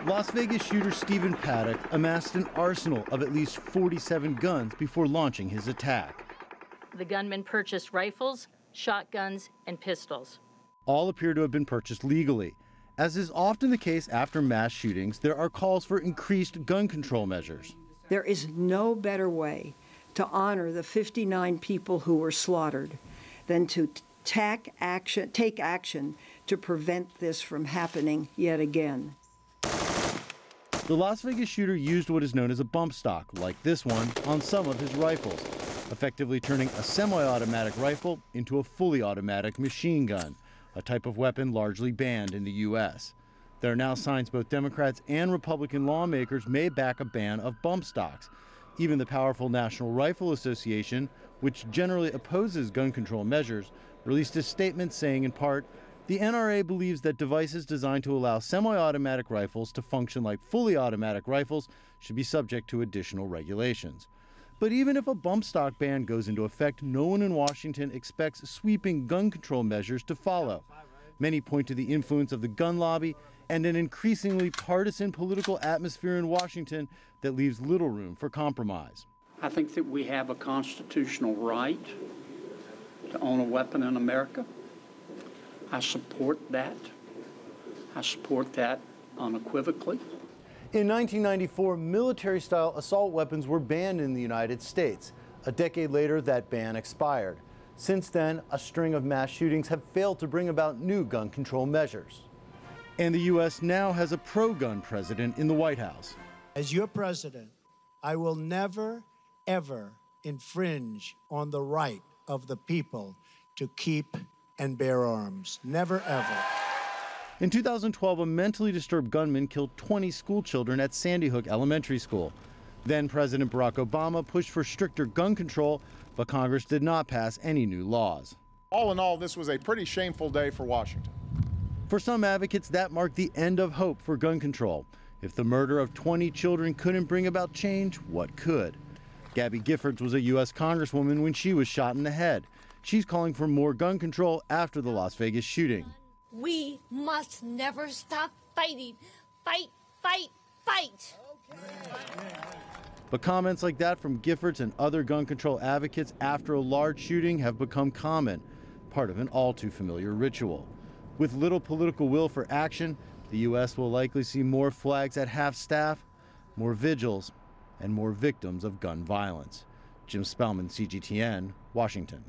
Las Vegas shooter Stephen Paddock amassed an arsenal of at least 47 guns before launching his attack. The gunman purchased rifles, shotguns, and pistols. All appear to have been purchased legally. As is often the case after mass shootings, there are calls for increased gun control measures. There is no better way to honor the 59 people who were slaughtered than to take action to prevent this from happening yet again. The Las Vegas shooter used what is known as a bump stock, like this one, on some of his rifles, effectively turning a semi-automatic rifle into a fully automatic machine gun, a type of weapon largely banned in the U.S. There are now signs both Democrats and Republican lawmakers may back a ban of bump stocks. Even the powerful National Rifle Association, which generally opposes gun control measures, released a statement saying, in part, the NRA believes that devices designed to allow semi-automatic rifles to function like fully automatic rifles should be subject to additional regulations. But even if a bump stock ban goes into effect, no one in Washington expects sweeping gun control measures to follow. Many point to the influence of the gun lobby and an increasingly partisan political atmosphere in Washington that leaves little room for compromise. I think that we have a constitutional right to own a weapon in America. I support that. I support that unequivocally. In 1994, military-style assault weapons were banned in the United States. A decade later, that ban expired. Since then, a string of mass shootings have failed to bring about new gun control measures. And the U.S. now has a pro-gun president in the White House. As your president, I will never, ever infringe on the right of the people to keep and bear arms. Never, ever. In 2012, a mentally disturbed gunman killed 20 school children at Sandy Hook Elementary School. Then President Barack Obama pushed for stricter gun control, but Congress did not pass any new laws. All in all, this was a pretty shameful day for Washington. For some advocates, that marked the end of hope for gun control. If the murder of 20 children couldn't bring about change, what could? Gabby Giffords was a U.S. Congresswoman when she was shot in the head. She's calling for more gun control after the Las Vegas shooting. We must never stop fighting. Fight, fight, fight. But comments like that from Giffords and other gun control advocates after a large shooting have become common, part of an all too familiar ritual. With little political will for action, the U.S. will likely see more flags at half-staff, more vigils, and more victims of gun violence. Jim Spellman, CGTN, Washington.